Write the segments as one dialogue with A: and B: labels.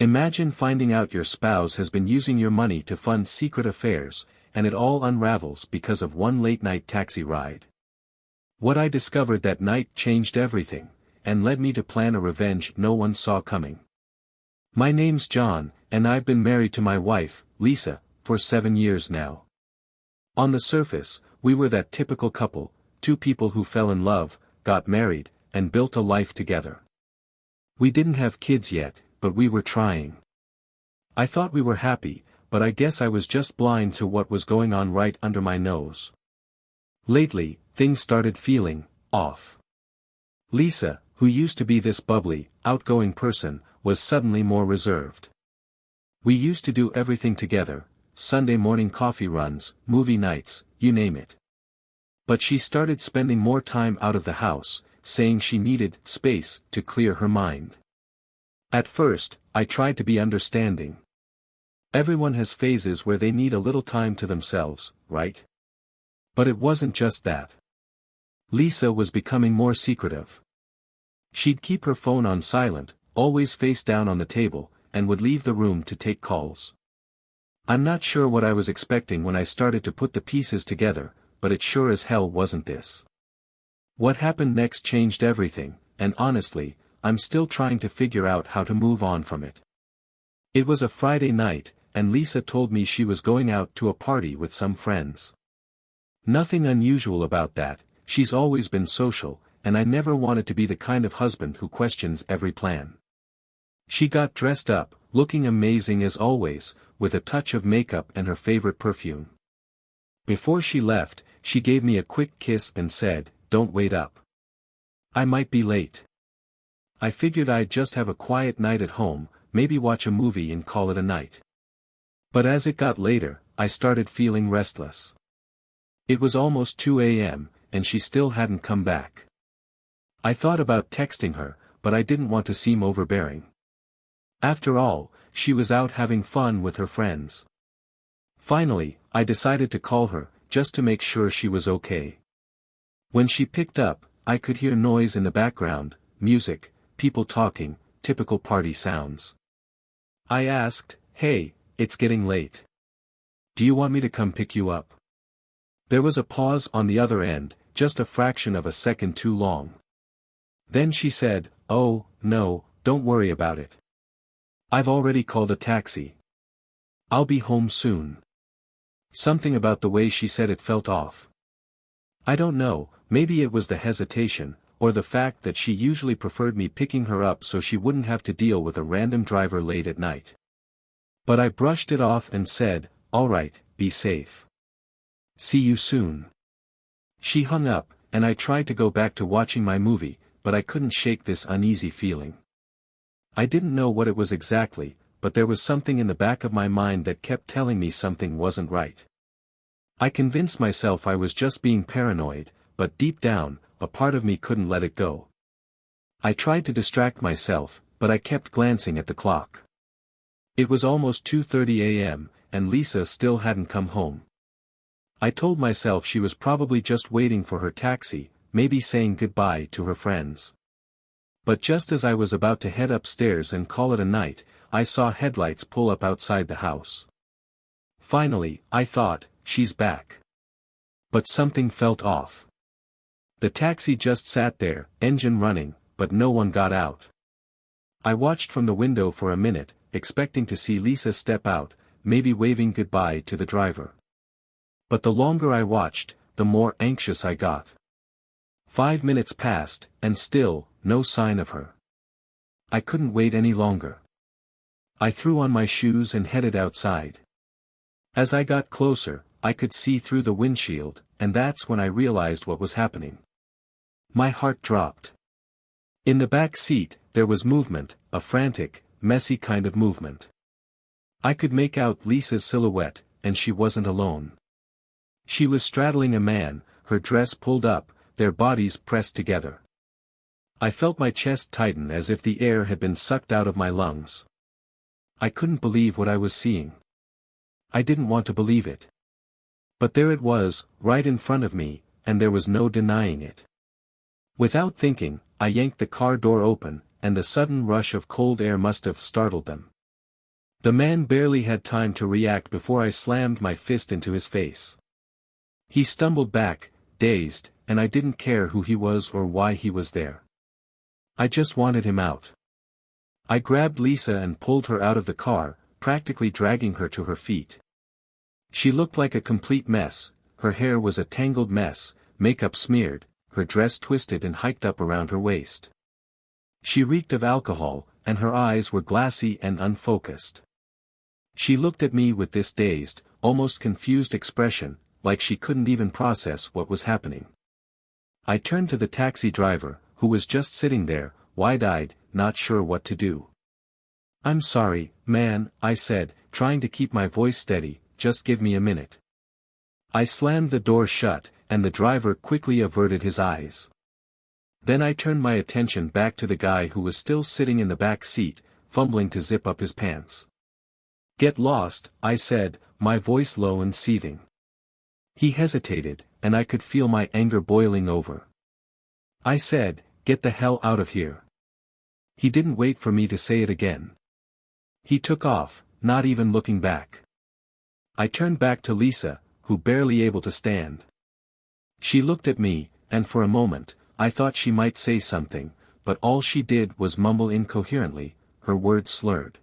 A: Imagine finding out your spouse has been using your money to fund secret affairs, and it all unravels because of one late-night taxi ride. What I discovered that night changed everything, and led me to plan a revenge no one saw coming. My name's John, and I've been married to my wife, Lisa, for 7 years now. On the surface, we were that typical couple, two people who fell in love, got married, and built a life together. We didn't have kids yet, but we were trying. I thought we were happy, but I guess I was just blind to what was going on right under my nose. Lately, things started feeling off. Lisa, who used to be this bubbly, outgoing person, was suddenly more reserved. We used to do everything together, Sunday morning coffee runs, movie nights, you name it. But she started spending more time out of the house, saying she needed space to clear her mind. At first, I tried to be understanding. Everyone has phases where they need a little time to themselves, right? But it wasn't just that. Lisa was becoming more secretive. She'd keep her phone on silent, always face down on the table, and would leave the room to take calls. I'm not sure what I was expecting when I started to put the pieces together, but it sure as hell wasn't this. What happened next changed everything, and honestly, I'm still trying to figure out how to move on from it. It was a Friday night, and Lisa told me she was going out to a party with some friends. Nothing unusual about that, she's always been social, and I never wanted to be the kind of husband who questions every plan. She got dressed up, looking amazing as always, with a touch of makeup and her favorite perfume. Before she left, she gave me a quick kiss and said, "Don't wait up. I might be late." I figured I'd just have a quiet night at home, maybe watch a movie and call it a night. But as it got later, I started feeling restless. It was almost 2 a.m., and she still hadn't come back. I thought about texting her, but I didn't want to seem overbearing. After all, she was out having fun with her friends. Finally, I decided to call her, just to make sure she was okay. When she picked up, I could hear noise in the background, music, people talking, typical party sounds. I asked, "Hey, it's getting late. Do you want me to come pick you up?" There was a pause on the other end, just a fraction of a second too long. Then she said, "Oh, no, don't worry about it. I've already called a taxi. I'll be home soon." Something about the way she said it felt off. I don't know, maybe it was the hesitation, or the fact that she usually preferred me picking her up so she wouldn't have to deal with a random driver late at night. But I brushed it off and said, "All right, be safe. See you soon." She hung up, and I tried to go back to watching my movie, but I couldn't shake this uneasy feeling. I didn't know what it was exactly, but there was something in the back of my mind that kept telling me something wasn't right. I convinced myself I was just being paranoid, but deep down, a part of me couldn't let it go. I tried to distract myself, but I kept glancing at the clock. It was almost 2:30 a.m., and Lisa still hadn't come home. I told myself she was probably just waiting for her taxi, maybe saying goodbye to her friends. But just as I was about to head upstairs and call it a night, I saw headlights pull up outside the house. Finally, I thought, she's back. But something felt off. The taxi just sat there, engine running, but no one got out. I watched from the window for a minute, expecting to see Lisa step out, maybe waving goodbye to the driver. But the longer I watched, the more anxious I got. 5 minutes passed, and still, no sign of her. I couldn't wait any longer. I threw on my shoes and headed outside. As I got closer, I could see through the windshield, and that's when I realized what was happening. My heart dropped. In the back seat, there was movement, a frantic, messy kind of movement. I could make out Lisa's silhouette, and she wasn't alone. She was straddling a man, her dress pulled up, their bodies pressed together. I felt my chest tighten as if the air had been sucked out of my lungs. I couldn't believe what I was seeing. I didn't want to believe it. But there it was, right in front of me, and there was no denying it. Without thinking, I yanked the car door open, and the sudden rush of cold air must have startled them. The man barely had time to react before I slammed my fist into his face. He stumbled back, dazed, and I didn't care who he was or why he was there. I just wanted him out. I grabbed Lisa and pulled her out of the car, practically dragging her to her feet. She looked like a complete mess, her hair was a tangled mess, makeup smeared, her dress twisted and hiked up around her waist. She reeked of alcohol, and her eyes were glassy and unfocused. She looked at me with this dazed, almost confused expression, like she couldn't even process what was happening. I turned to the taxi driver, who was just sitting there, wide-eyed, not sure what to do. "I'm sorry, man," I said, trying to keep my voice steady, "just give me a minute." I slammed the door shut, and the driver quickly averted his eyes. Then I turned my attention back to the guy who was still sitting in the back seat, fumbling to zip up his pants. "Get lost," I said, my voice low and seething. He hesitated, and I could feel my anger boiling over. I said, "Get the hell out of here." He didn't wait for me to say it again. He took off, not even looking back. I turned back to Lisa, who barely able to stand. She looked at me, and for a moment, I thought she might say something, but all she did was mumble incoherently, her words slurred.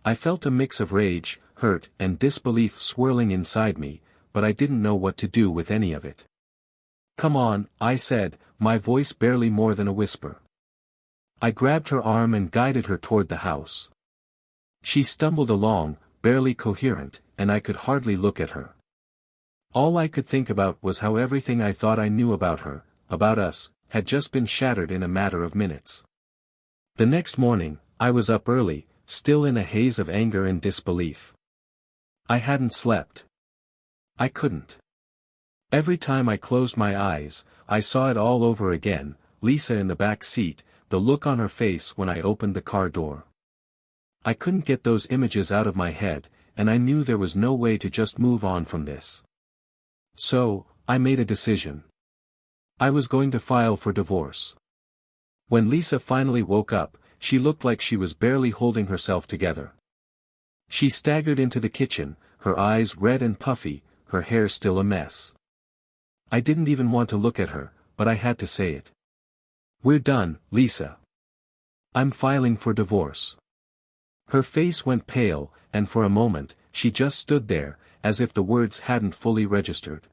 A: I felt a mix of rage, hurt, and disbelief swirling inside me, but I didn't know what to do with any of it. "Come on," I said, my voice barely more than a whisper. I grabbed her arm and guided her toward the house. She stumbled along, barely coherent, and I could hardly look at her. All I could think about was how everything I thought I knew about her, about us, had just been shattered in a matter of minutes. The next morning, I was up early, still in a haze of anger and disbelief. I hadn't slept. I couldn't. Every time I closed my eyes, I saw it all over again, Lisa in the back seat, the look on her face when I opened the car door. I couldn't get those images out of my head, and I knew there was no way to just move on from this. So, I made a decision. I was going to file for divorce. When Lisa finally woke up, she looked like she was barely holding herself together. She staggered into the kitchen, her eyes red and puffy, her hair still a mess. I didn't even want to look at her, but I had to say it. "We're done, Lisa. I'm filing for divorce." Her face went pale, and for a moment, she just stood there, as if the words hadn't fully registered.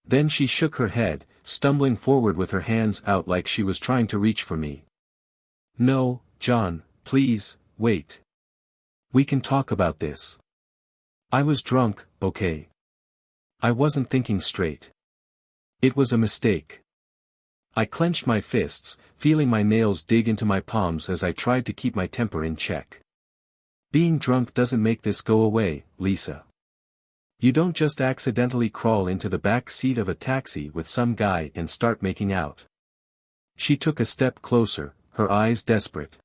A: Then she shook her head, stumbling forward with her hands out like she was trying to reach for me. "No, John, please, wait. We can talk about this. I was drunk, okay? I wasn't thinking straight. It was a mistake." I clenched my fists, feeling my nails dig into my palms as I tried to keep my temper in check. "Being drunk doesn't make this go away, Lisa. You don't just accidentally crawl into the back seat of a taxi with some guy and start making out." She took a step closer, her eyes desperate.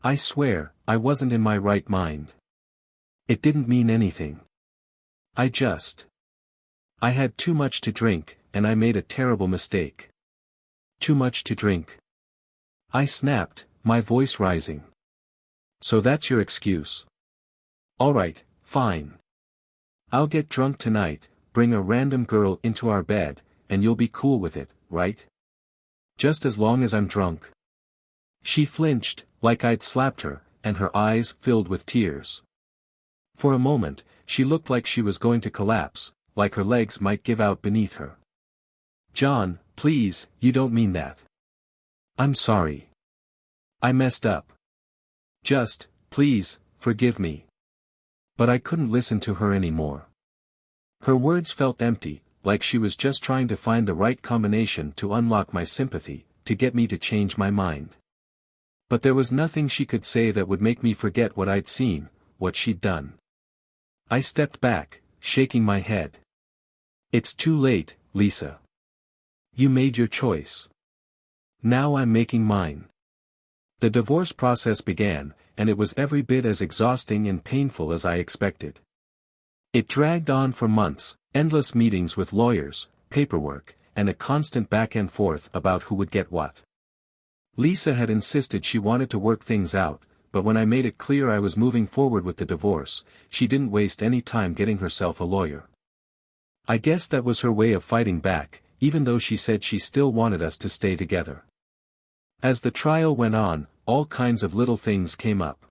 A: "I swear, I wasn't in my right mind. It didn't mean anything. I had too much to drink, and I made a terrible mistake." "Too much to drink?" I snapped, my voice rising. "So that's your excuse? All right, fine. I'll get drunk tonight, bring a random girl into our bed, and you'll be cool with it, right? Just as long as I'm drunk." She flinched, like I'd slapped her, and her eyes filled with tears. For a moment, she looked like she was going to collapse, like her legs might give out beneath her. "John, please, you don't mean that. I'm sorry. I messed up. Just, please, forgive me." But I couldn't listen to her anymore. Her words felt empty, like she was just trying to find the right combination to unlock my sympathy, to get me to change my mind. But there was nothing she could say that would make me forget what I'd seen, what she'd done. I stepped back, shaking my head. "It's too late, Lisa. You made your choice. Now I'm making mine." The divorce process began, and it was every bit as exhausting and painful as I expected. It dragged on for months, endless meetings with lawyers, paperwork, and a constant back and forth about who would get what. Lisa had insisted she wanted to work things out, but when I made it clear I was moving forward with the divorce, she didn't waste any time getting herself a lawyer. I guess that was her way of fighting back, even though she said she still wanted us to stay together. As the trial went on, all kinds of little things came up.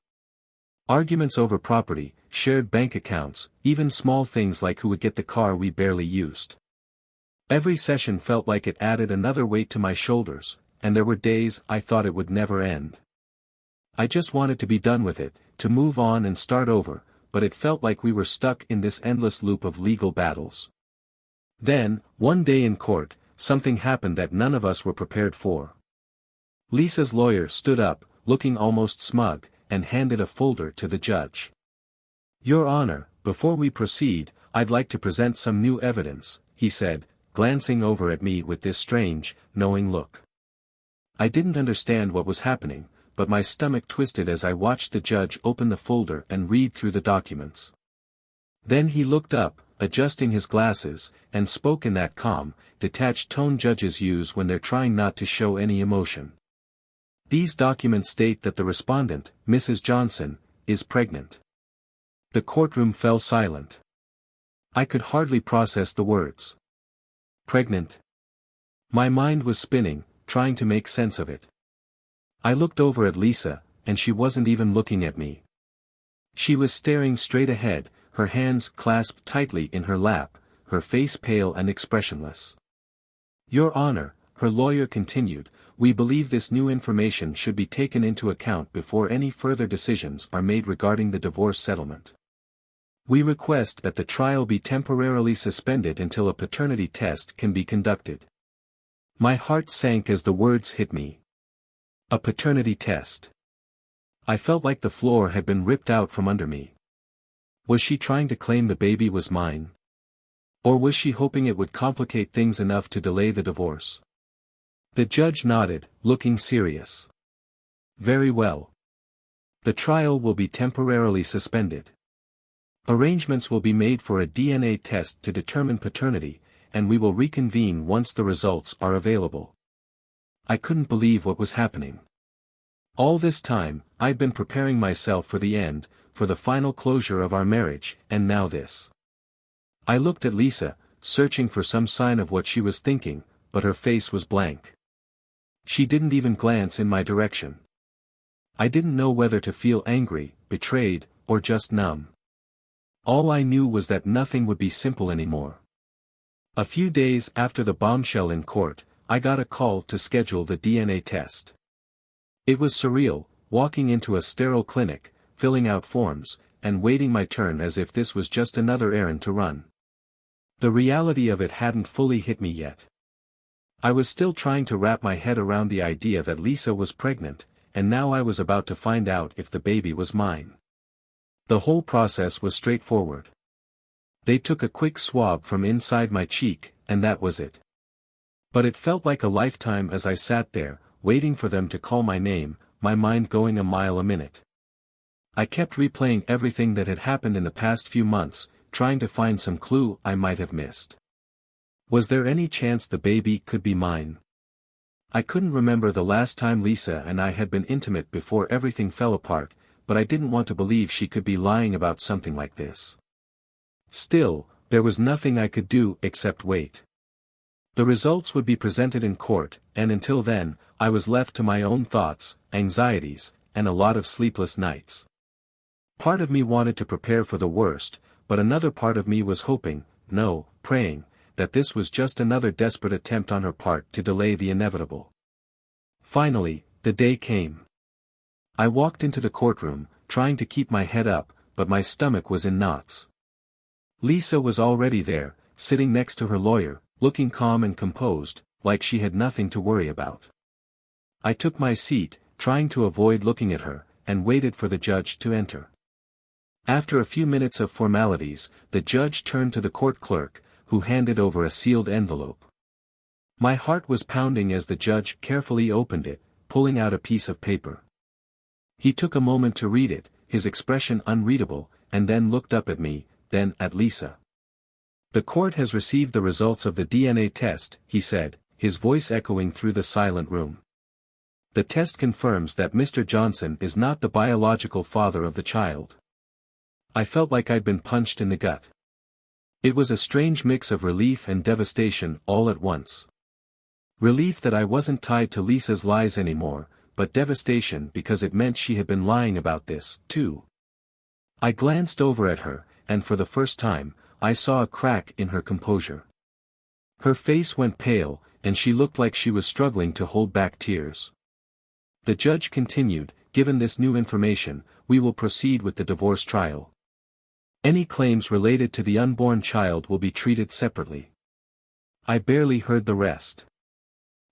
A: Arguments over property, shared bank accounts, even small things like who would get the car we barely used. Every session felt like it added another weight to my shoulders, and there were days I thought it would never end. I just wanted to be done with it, to move on and start over, but it felt like we were stuck in this endless loop of legal battles. Then, one day in court, something happened that none of us were prepared for. Lisa's lawyer stood up, looking almost smug, and handed a folder to the judge. "Your Honor, before we proceed, I'd like to present some new evidence," he said, glancing over at me with this strange, knowing look. I didn't understand what was happening, but my stomach twisted as I watched the judge open the folder and read through the documents. Then he looked up, adjusting his glasses, and spoke in that calm, detached tone judges use when they're trying not to show any emotion. "These documents state that the respondent, Mrs. Johnson, is pregnant." The courtroom fell silent. I could hardly process the words. Pregnant? My mind was spinning, trying to make sense of it. I looked over at Lisa, and she wasn't even looking at me. She was staring straight ahead, her hands clasped tightly in her lap, her face pale and expressionless. "Your Honor," her lawyer continued, "we believe this new information should be taken into account before any further decisions are made regarding the divorce settlement. We request that the trial be temporarily suspended until a paternity test can be conducted." My heart sank as the words hit me. A paternity test. I felt like the floor had been ripped out from under me. Was she trying to claim the baby was mine? Or was she hoping it would complicate things enough to delay the divorce? The judge nodded, looking serious. "Very well. The trial will be temporarily suspended. Arrangements will be made for a DNA test to determine paternity, and we will reconvene once the results are available." I couldn't believe what was happening. All this time, I'd been preparing myself for the end, for the final closure of our marriage, and now this. I looked at Lisa, searching for some sign of what she was thinking, but her face was blank. She didn't even glance in my direction. I didn't know whether to feel angry, betrayed, or just numb. All I knew was that nothing would be simple anymore. A few days after the bombshell in court, I got a call to schedule the DNA test. It was surreal, walking into a sterile clinic, filling out forms, and waiting my turn as if this was just another errand to run. The reality of it hadn't fully hit me yet. I was still trying to wrap my head around the idea that Lisa was pregnant, and now I was about to find out if the baby was mine. The whole process was straightforward. They took a quick swab from inside my cheek, and that was it. But it felt like a lifetime as I sat there, waiting for them to call my name, my mind going a mile a minute. I kept replaying everything that had happened in the past few months, trying to find some clue I might have missed. Was there any chance the baby could be mine? I couldn't remember the last time Lisa and I had been intimate before everything fell apart, but I didn't want to believe she could be lying about something like this. Still, there was nothing I could do except wait. The results would be presented in court, and until then, I was left to my own thoughts, anxieties, and a lot of sleepless nights. Part of me wanted to prepare for the worst, but another part of me was hoping, no, praying, that this was just another desperate attempt on her part to delay the inevitable. Finally, the day came. I walked into the courtroom, trying to keep my head up, but my stomach was in knots. Lisa was already there, sitting next to her lawyer, looking calm and composed, like she had nothing to worry about. I took my seat, trying to avoid looking at her, and waited for the judge to enter. After a few minutes of formalities, the judge turned to the court clerk, who handed over a sealed envelope. My heart was pounding as the judge carefully opened it, pulling out a piece of paper. He took a moment to read it, his expression unreadable, and then looked up at me, then at Lisa. "The court has received the results of the DNA test," he said, his voice echoing through the silent room. The test confirms that Mr. Johnson is not the biological father of the child. I felt like I'd been punched in the gut. It was a strange mix of relief and devastation all at once. Relief that I wasn't tied to Lisa's lies anymore, but devastation because it meant she had been lying about this, too. I glanced over at her, and for the first time, I saw a crack in her composure. Her face went pale, and she looked like she was struggling to hold back tears. The judge continued, "Given this new information, we will proceed with the divorce trial. Any claims related to the unborn child will be treated separately." I barely heard the rest.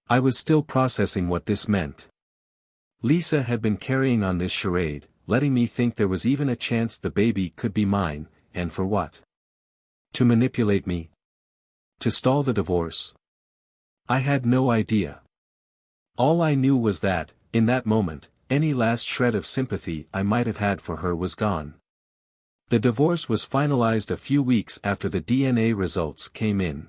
A: I was still processing what this meant. Lisa had been carrying on this charade, letting me think there was even a chance the baby could be mine, and for what? To manipulate me? To stall the divorce? I had no idea. All I knew was that, in that moment, any last shred of sympathy I might have had for her was gone. The divorce was finalized a few weeks after the DNA results came in.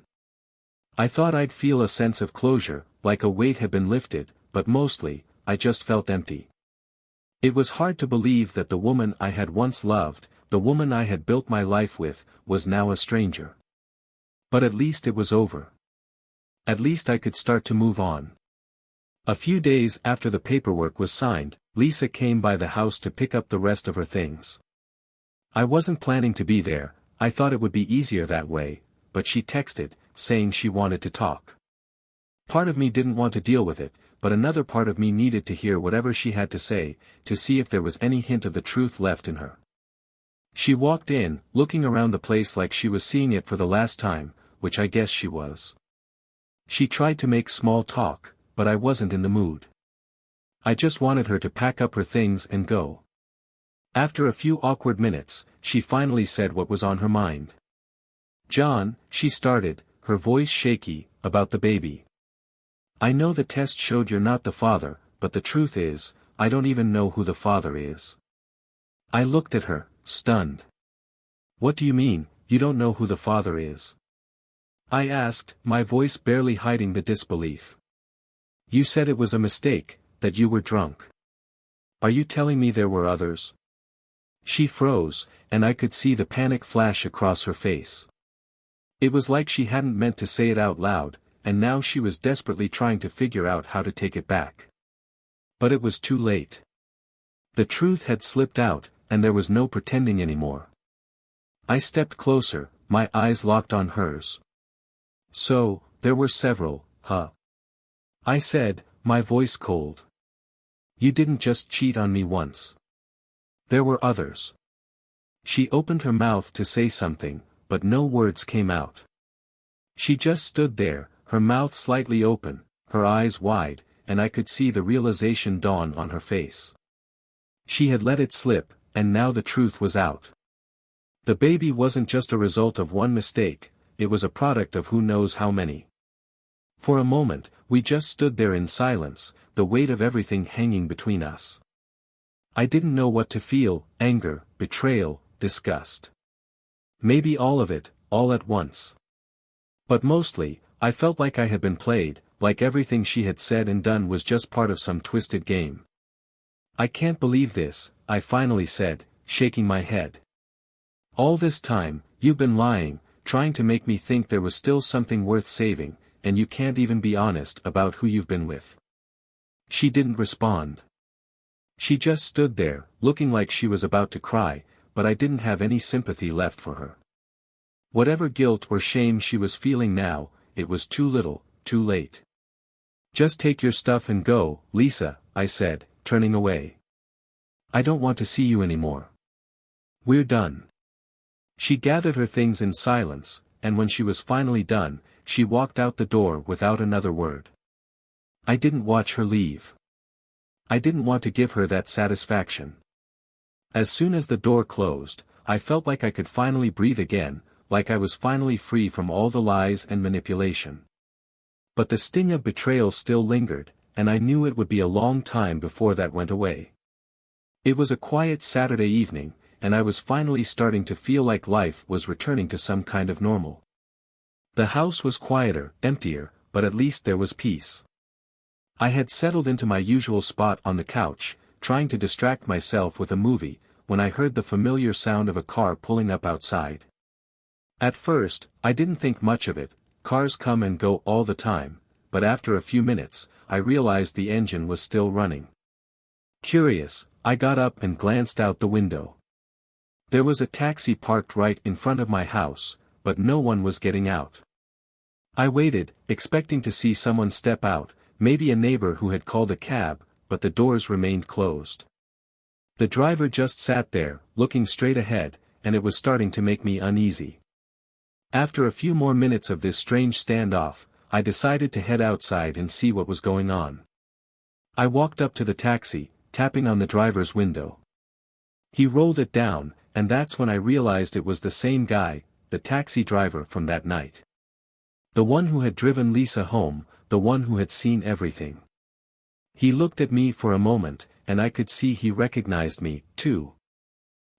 A: I thought I'd feel a sense of closure, like a weight had been lifted, but mostly, I just felt empty. It was hard to believe that the woman I had once loved, the woman I had built my life with, was now a stranger. But at least it was over. At least I could start to move on. A few days after the paperwork was signed, Lisa came by the house to pick up the rest of her things. I wasn't planning to be there, I thought it would be easier that way, but she texted, saying she wanted to talk. Part of me didn't want to deal with it, but another part of me needed to hear whatever she had to say, to see if there was any hint of the truth left in her. She walked in, looking around the place like she was seeing it for the last time, which I guess she was. She tried to make small talk, but I wasn't in the mood. I just wanted her to pack up her things and go. After a few awkward minutes, she finally said what was on her mind. "John," she started, her voice shaky, "about the baby. I know the test showed you're not the father, but the truth is, I don't even know who the father is." I looked at her, stunned. "What do you mean, you don't know who the father is?" I asked, my voice barely hiding the disbelief. "You said it was a mistake, that you were drunk. Are you telling me there were others?" She froze, and I could see the panic flash across her face. It was like she hadn't meant to say it out loud, and now she was desperately trying to figure out how to take it back. But it was too late. The truth had slipped out, and there was no pretending anymore. I stepped closer, my eyes locked on hers. "So, there were several, huh?" I said, my voice cold. "You didn't just cheat on me once. There were others." She opened her mouth to say something, but no words came out. She just stood there, her mouth slightly open, her eyes wide, and I could see the realization dawn on her face. She had let it slip, and now the truth was out. The baby wasn't just a result of one mistake, it was a product of who knows how many. For a moment, we just stood there in silence, the weight of everything hanging between us. I didn't know what to feel, anger, betrayal, disgust. Maybe all of it, all at once. But mostly, I felt like I had been played, like everything she had said and done was just part of some twisted game. "I can't believe this," I finally said, shaking my head. "All this time, you've been lying, trying to make me think there was still something worth saving, and you can't even be honest about who you've been with." She didn't respond. She just stood there, looking like she was about to cry, but I didn't have any sympathy left for her. Whatever guilt or shame she was feeling now, it was too little, too late. "Just take your stuff and go, Lisa," I said, turning away. "I don't want to see you anymore. We're done." She gathered her things in silence, and when she was finally done, she walked out the door without another word. I didn't watch her leave. I didn't want to give her that satisfaction. As soon as the door closed, I felt like I could finally breathe again, like I was finally free from all the lies and manipulation. But the sting of betrayal still lingered, and I knew it would be a long time before that went away. It was a quiet Saturday evening, and I was finally starting to feel like life was returning to some kind of normal. The house was quieter, emptier, but at least there was peace. I had settled into my usual spot on the couch, trying to distract myself with a movie, when I heard the familiar sound of a car pulling up outside. At first, I didn't think much of it, cars come and go all the time, but after a few minutes, I realized the engine was still running. Curious, I got up and glanced out the window. There was a taxi parked right in front of my house, but no one was getting out. I waited, expecting to see someone step out, maybe a neighbor who had called a cab, but the doors remained closed. The driver just sat there, looking straight ahead, and it was starting to make me uneasy. After a few more minutes of this strange standoff, I decided to head outside and see what was going on. I walked up to the taxi, tapping on the driver's window. He rolled it down, and that's when I realized it was the same guy, the taxi driver from that night. The one who had driven Lisa home, the one who had seen everything. He looked at me for a moment, and I could see he recognized me, too.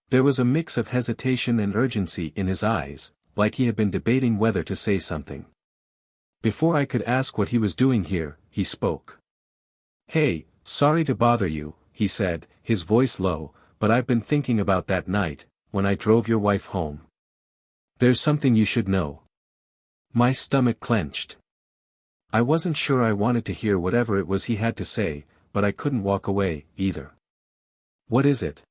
A: There was a mix of hesitation and urgency in his eyes, like he had been debating whether to say something. Before I could ask what he was doing here, he spoke. "Hey, sorry to bother you," he said, his voice low, "but I've been thinking about that night, when I drove your wife home. There's something you should know." My stomach clenched. I wasn't sure I wanted to hear whatever it was he had to say, but I couldn't walk away, either. "What is it?"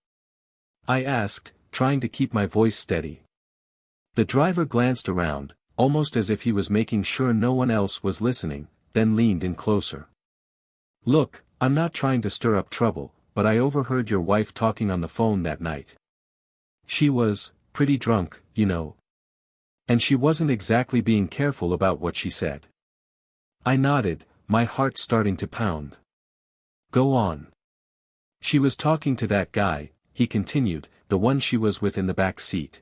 A: I asked, trying to keep my voice steady. The driver glanced around, almost as if he was making sure no one else was listening, then leaned in closer. "Look, I'm not trying to stir up trouble, but I overheard your wife talking on the phone that night. She was pretty drunk, you know. And she wasn't exactly being careful about what she said." I nodded, my heart starting to pound. "Go on." "She was talking to that guy," he continued, "the one she was with in the back seat.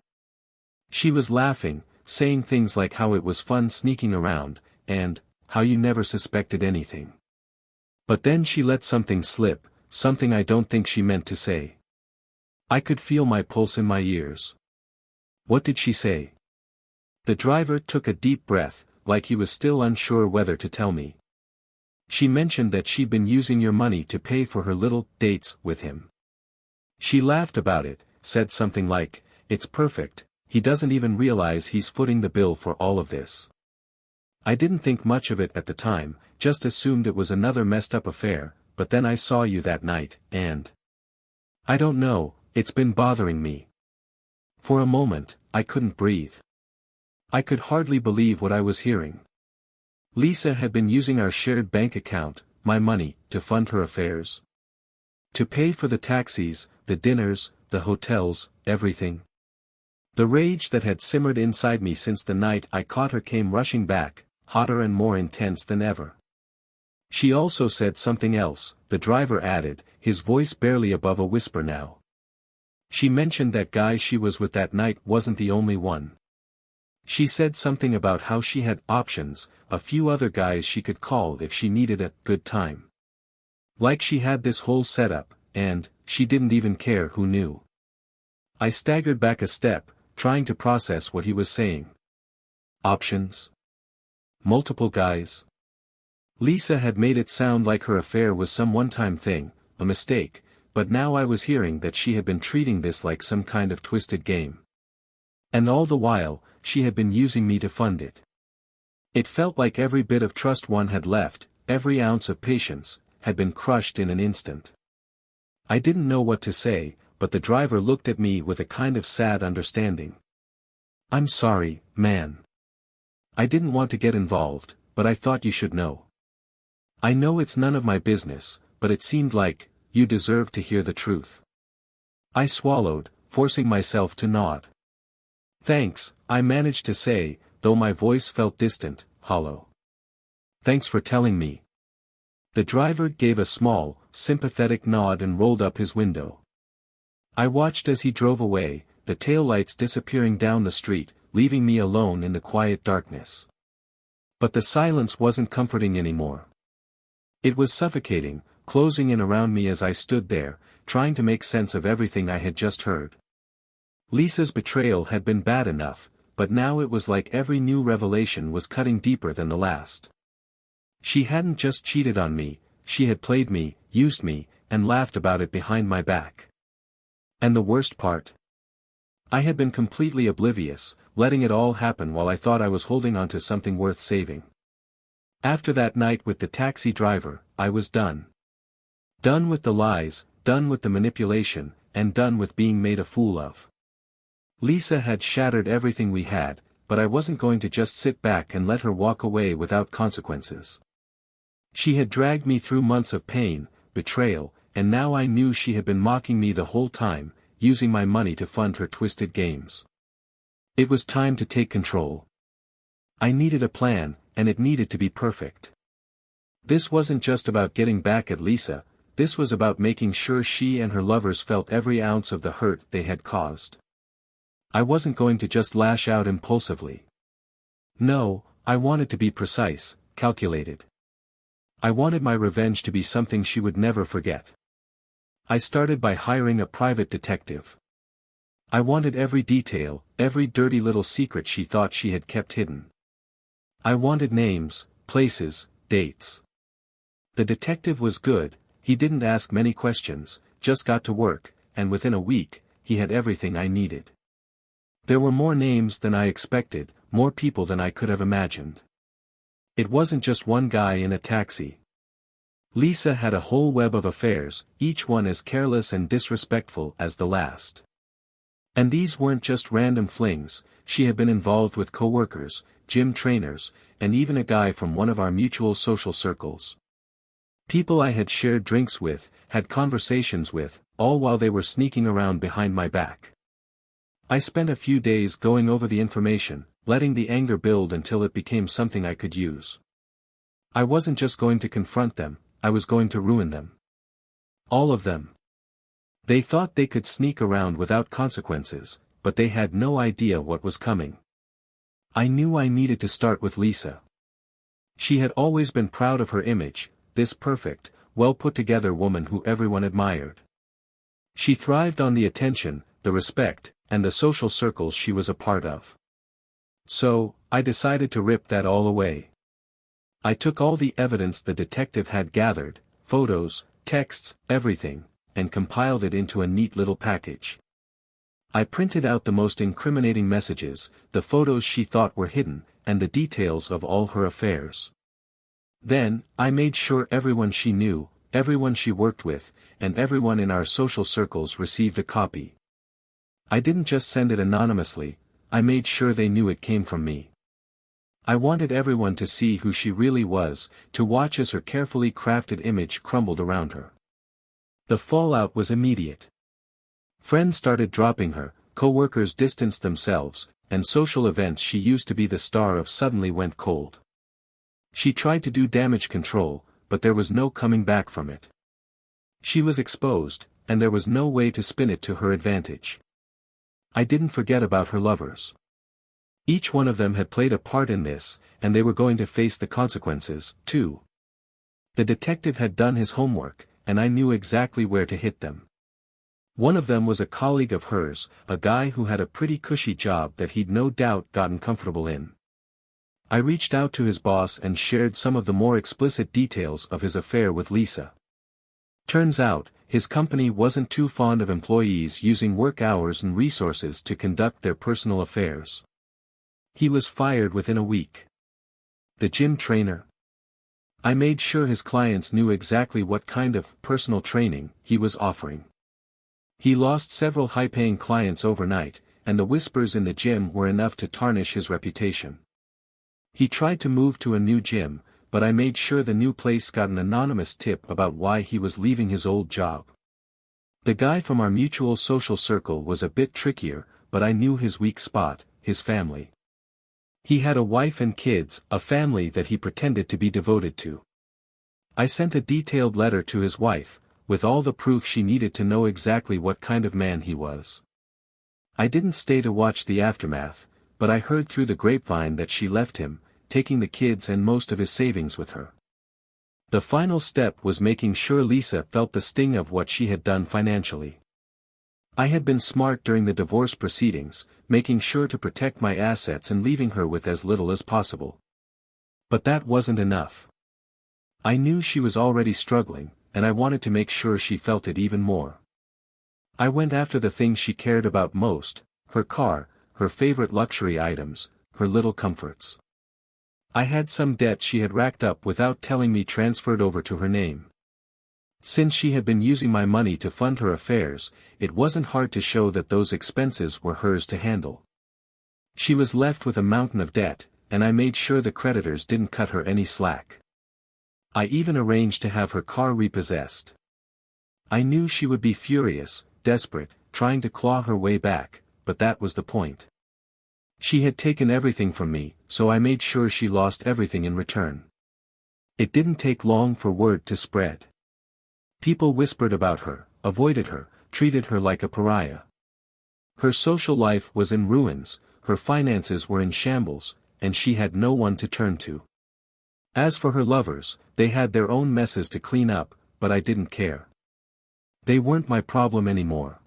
A: She was laughing, saying things like how it was fun sneaking around, and how you never suspected anything. But then she let something slip, something I don't think she meant to say. I could feel my pulse in my ears." "What did she say?" The driver took a deep breath, like he was still unsure whether to tell me. "She mentioned that she'd been using your money to pay for her little dates with him. She laughed about it, said something like, 'It's perfect, he doesn't even realize he's footing the bill for all of this.' I didn't think much of it at the time, just assumed it was another messed up affair, but then I saw you that night, and I don't know, it's been bothering me." For a moment, I couldn't breathe. I could hardly believe what I was hearing. Lisa had been using our shared bank account, my money, to fund her affairs. To pay for the taxis, the dinners, the hotels, everything. The rage that had simmered inside me since the night I caught her came rushing back, hotter and more intense than ever. "She also said something else," the driver added, his voice barely above a whisper now. "She mentioned that guy she was with that night wasn't the only one. She said something about how she had options, a few other guys she could call if she needed a good time. Like she had this whole setup, and she didn't even care who knew." I staggered back a step, trying to process what he was saying. Options? Multiple guys? Lisa had made it sound like her affair was some one-time thing, a mistake, but now I was hearing that she had been treating this like some kind of twisted game. And all the while, she had been using me to fund it. It felt like every bit of trust one had left, every ounce of patience, had been crushed in an instant. I didn't know what to say, but the driver looked at me with a kind of sad understanding. "I'm sorry, man. I didn't want to get involved, but I thought you should know. I know it's none of my business, but it seemed like you deserved to hear the truth." I swallowed, forcing myself to nod. "Thanks," I managed to say, though my voice felt distant, hollow. "Thanks for telling me." The driver gave a small, sympathetic nod and rolled up his window. I watched as he drove away, the taillights disappearing down the street, leaving me alone in the quiet darkness. But the silence wasn't comforting anymore. It was suffocating, closing in around me as I stood there, trying to make sense of everything I had just heard. Lisa's betrayal had been bad enough, but now it was like every new revelation was cutting deeper than the last. She hadn't just cheated on me, she had played me, used me, and laughed about it behind my back. And the worst part? I had been completely oblivious, letting it all happen while I thought I was holding on to something worth saving. After that night with the taxi driver, I was done. Done with the lies, done with the manipulation, and done with being made a fool of. Lisa had shattered everything we had, but I wasn't going to just sit back and let her walk away without consequences. She had dragged me through months of pain, betrayal, and now I knew she had been mocking me the whole time, using my money to fund her twisted games. It was time to take control. I needed a plan, and it needed to be perfect. This wasn't just about getting back at Lisa, this was about making sure she and her lovers felt every ounce of the hurt they had caused. I wasn't going to just lash out impulsively. No, I wanted to be precise, calculated. I wanted my revenge to be something she would never forget. I started by hiring a private detective. I wanted every detail, every dirty little secret she thought she had kept hidden. I wanted names, places, dates. The detective was good, he didn't ask many questions, just got to work, and within a week, he had everything I needed. There were more names than I expected, more people than I could have imagined. It wasn't just one guy in a taxi. Lisa had a whole web of affairs, each one as careless and disrespectful as the last. And these weren't just random flings, she had been involved with coworkers, gym trainers, and even a guy from one of our mutual social circles. People I had shared drinks with, had conversations with, all while they were sneaking around behind my back. I spent a few days going over the information, letting the anger build until it became something I could use. I wasn't just going to confront them, I was going to ruin them. All of them. They thought they could sneak around without consequences, but they had no idea what was coming. I knew I needed to start with Lisa. She had always been proud of her image, this perfect, well-put-together woman who everyone admired. She thrived on the attention, the respect, and the social circles she was a part of. So, I decided to rip that all away. I took all the evidence the detective had gathered, photos, texts, everything, and compiled it into a neat little package. I printed out the most incriminating messages, the photos she thought were hidden, and the details of all her affairs. Then, I made sure everyone she knew, everyone she worked with, and everyone in our social circles received a copy. I didn't just send it anonymously, I made sure they knew it came from me. I wanted everyone to see who she really was, to watch as her carefully crafted image crumbled around her. The fallout was immediate. Friends started dropping her, co-workers distanced themselves, and social events she used to be the star of suddenly went cold. She tried to do damage control, but there was no coming back from it. She was exposed, and there was no way to spin it to her advantage. I didn't forget about her lovers. Each one of them had played a part in this, and they were going to face the consequences, too. The detective had done his homework, and I knew exactly where to hit them. One of them was a colleague of hers, a guy who had a pretty cushy job that he'd no doubt gotten comfortable in. I reached out to his boss and shared some of the more explicit details of his affair with Lisa. Turns out, his company wasn't too fond of employees using work hours and resources to conduct their personal affairs. He was fired within a week. The gym trainer. I made sure his clients knew exactly what kind of personal training he was offering. He lost several high-paying clients overnight, and the whispers in the gym were enough to tarnish his reputation. He tried to move to a new gym, but I made sure the new place got an anonymous tip about why he was leaving his old job. The guy from our mutual social circle was a bit trickier, but I knew his weak spot, his family. He had a wife and kids, a family that he pretended to be devoted to. I sent a detailed letter to his wife, with all the proof she needed to know exactly what kind of man he was. I didn't stay to watch the aftermath, but I heard through the grapevine that she left him, taking the kids and most of his savings with her. The final step was making sure Lisa felt the sting of what she had done financially. I had been smart during the divorce proceedings, making sure to protect my assets and leaving her with as little as possible. But that wasn't enough. I knew she was already struggling, and I wanted to make sure she felt it even more. I went after the things she cared about most, her car, her favorite luxury items, her little comforts. I had some debt she had racked up without telling me transferred over to her name. Since she had been using my money to fund her affairs, it wasn't hard to show that those expenses were hers to handle. She was left with a mountain of debt, and I made sure the creditors didn't cut her any slack. I even arranged to have her car repossessed. I knew she would be furious, desperate, trying to claw her way back, but that was the point. She had taken everything from me, so I made sure she lost everything in return. It didn't take long for word to spread. People whispered about her, avoided her, treated her like a pariah. Her social life was in ruins, her finances were in shambles, and she had no one to turn to. As for her lovers, they had their own messes to clean up, but I didn't care. They weren't my problem anymore.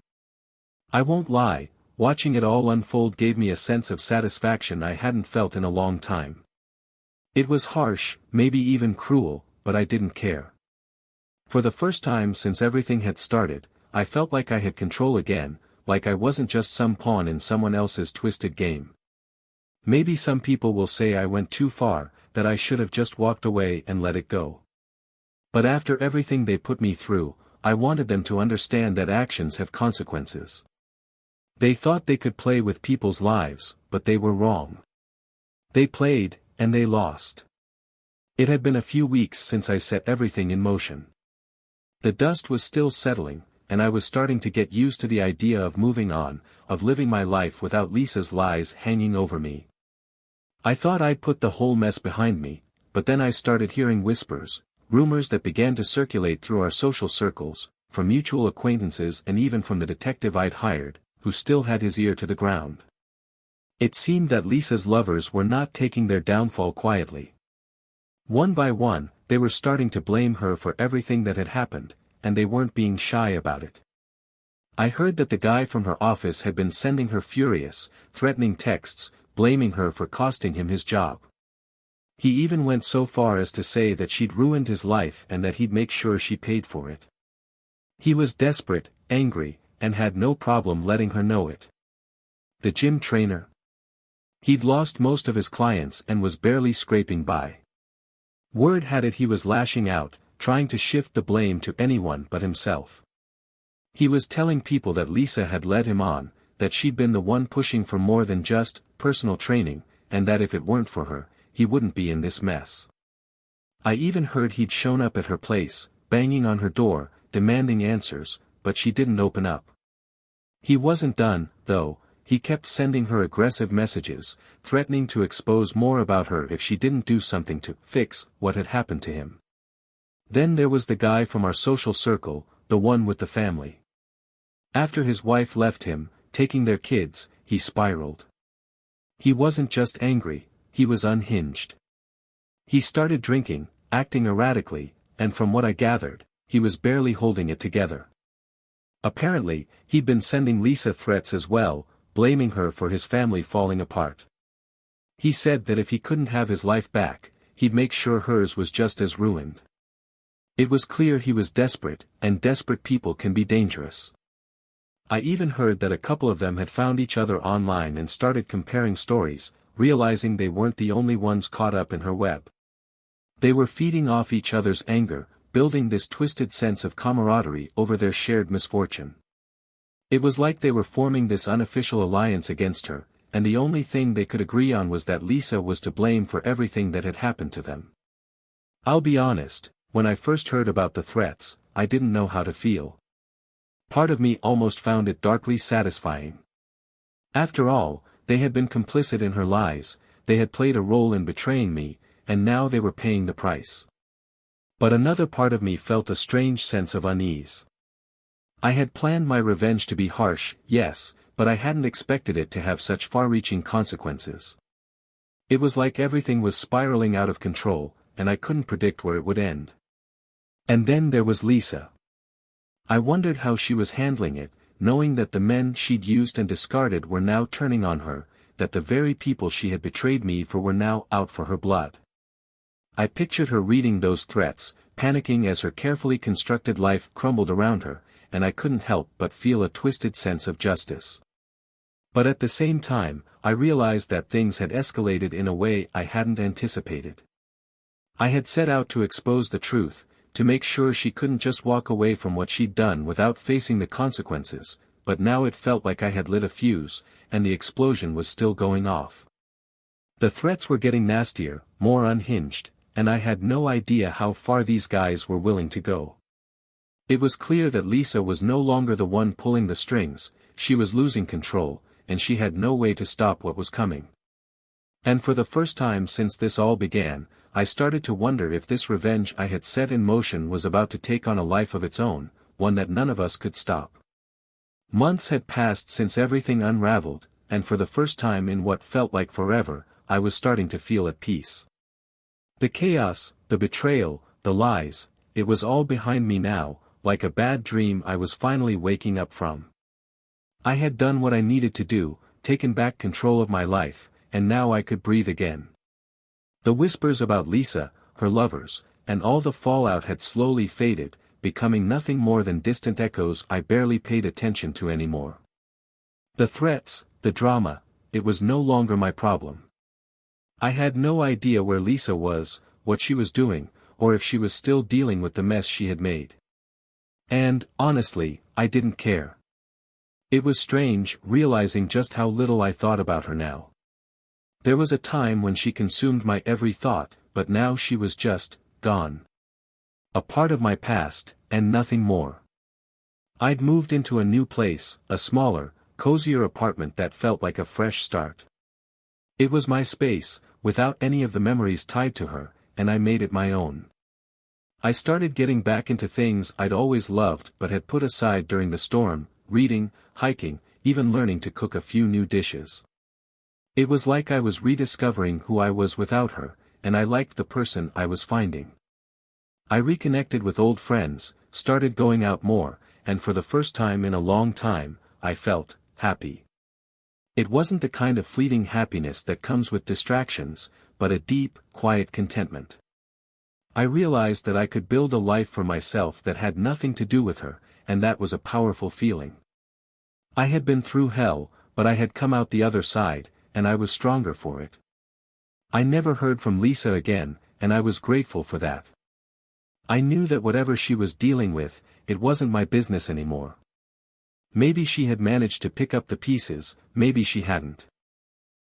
A: I won't lie, watching it all unfold gave me a sense of satisfaction I hadn't felt in a long time. It was harsh, maybe even cruel, but I didn't care. For the first time since everything had started, I felt like I had control again, like I wasn't just some pawn in someone else's twisted game. Maybe some people will say I went too far, that I should have just walked away and let it go. But after everything they put me through, I wanted them to understand that actions have consequences. They thought they could play with people's lives, but they were wrong. They played, and they lost. It had been a few weeks since I set everything in motion. The dust was still settling, and I was starting to get used to the idea of moving on, of living my life without Lisa's lies hanging over me. I thought I'd put the whole mess behind me, but then I started hearing whispers, rumors that began to circulate through our social circles, from mutual acquaintances and even from the detective I'd hired, who still had his ear to the ground. It seemed that Lisa's lovers were not taking their downfall quietly. One by one, they were starting to blame her for everything that had happened, and they weren't being shy about it. I heard that the guy from her office had been sending her furious, threatening texts, blaming her for costing him his job. He even went so far as to say that she'd ruined his life and that he'd make sure she paid for it. He was desperate, angry, and had no problem letting her know it. The gym trainer? He'd lost most of his clients and was barely scraping by. Word had it he was lashing out, trying to shift the blame to anyone but himself. He was telling people that Lisa had led him on, that she'd been the one pushing for more than just personal training, and that if it weren't for her, he wouldn't be in this mess. I even heard he'd shown up at her place, banging on her door, demanding answers, but she didn't open up. He wasn't done, though. He kept sending her aggressive messages, threatening to expose more about her if she didn't do something to fix what had happened to him. Then there was the guy from our social circle, the one with the family. After his wife left him, taking their kids, he spiraled. He wasn't just angry, he was unhinged. He started drinking, acting erratically, and from what I gathered, he was barely holding it together. Apparently, he'd been sending Lisa threats as well, blaming her for his family falling apart. He said that if he couldn't have his life back, he'd make sure hers was just as ruined. It was clear he was desperate, and desperate people can be dangerous. I even heard that a couple of them had found each other online and started comparing stories, realizing they weren't the only ones caught up in her web. They were feeding off each other's anger, building this twisted sense of camaraderie over their shared misfortune. It was like they were forming this unofficial alliance against her, and the only thing they could agree on was that Lisa was to blame for everything that had happened to them. I'll be honest, when I first heard about the threats, I didn't know how to feel. Part of me almost found it darkly satisfying. After all, they had been complicit in her lies, they had played a role in betraying me, and now they were paying the price. But another part of me felt a strange sense of unease. I had planned my revenge to be harsh, yes, but I hadn't expected it to have such far-reaching consequences. It was like everything was spiraling out of control, and I couldn't predict where it would end. And then there was Lisa. I wondered how she was handling it, knowing that the men she'd used and discarded were now turning on her, that the very people she had betrayed me for were now out for her blood. I pictured her reading those threats, panicking as her carefully constructed life crumbled around her, and I couldn't help but feel a twisted sense of justice. But at the same time, I realized that things had escalated in a way I hadn't anticipated. I had set out to expose the truth, to make sure she couldn't just walk away from what she'd done without facing the consequences, but now it felt like I had lit a fuse, and the explosion was still going off. The threats were getting nastier, more unhinged, and I had no idea how far these guys were willing to go. It was clear that Lisa was no longer the one pulling the strings, she was losing control, and she had no way to stop what was coming. And for the first time since this all began, I started to wonder if this revenge I had set in motion was about to take on a life of its own, one that none of us could stop. Months had passed since everything unraveled, and for the first time in what felt like forever, I was starting to feel at peace. The chaos, the betrayal, the lies, it was all behind me now, like a bad dream I was finally waking up from. I had done what I needed to do, taken back control of my life, and now I could breathe again. The whispers about Lisa, her lovers, and all the fallout had slowly faded, becoming nothing more than distant echoes I barely paid attention to anymore. The threats, the drama, it was no longer my problem. I had no idea where Lisa was, what she was doing, or if she was still dealing with the mess she had made. And, honestly, I didn't care. It was strange, realizing just how little I thought about her now. There was a time when she consumed my every thought, but now she was just, gone. A part of my past, and nothing more. I'd moved into a new place, a smaller, cozier apartment that felt like a fresh start. It was my space, without any of the memories tied to her, and I made it my own. I started getting back into things I'd always loved but had put aside during the storm, reading, hiking, even learning to cook a few new dishes. It was like I was rediscovering who I was without her, and I liked the person I was finding. I reconnected with old friends, started going out more, and for the first time in a long time, I felt happy. It wasn't the kind of fleeting happiness that comes with distractions, but a deep, quiet contentment. I realized that I could build a life for myself that had nothing to do with her, and that was a powerful feeling. I had been through hell, but I had come out the other side, and I was stronger for it. I never heard from Lisa again, and I was grateful for that. I knew that whatever she was dealing with, it wasn't my business anymore. Maybe she had managed to pick up the pieces, maybe she hadn't.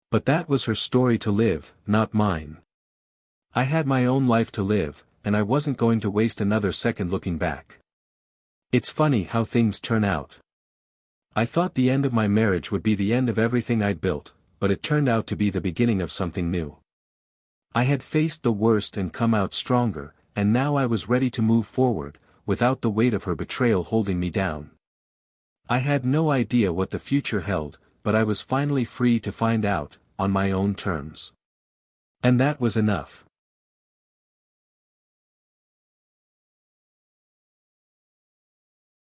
A: But that was her story to live, not mine. I had my own life to live, and I wasn't going to waste another second looking back. It's funny how things turn out. I thought the end of my marriage would be the end of everything I'd built, but it turned out to be the beginning of something new. I had faced the worst and come out stronger, and now I was ready to move forward, without the weight of her betrayal holding me down. I had no idea what the future held, but I was finally free to find out, on my own terms. And that was enough.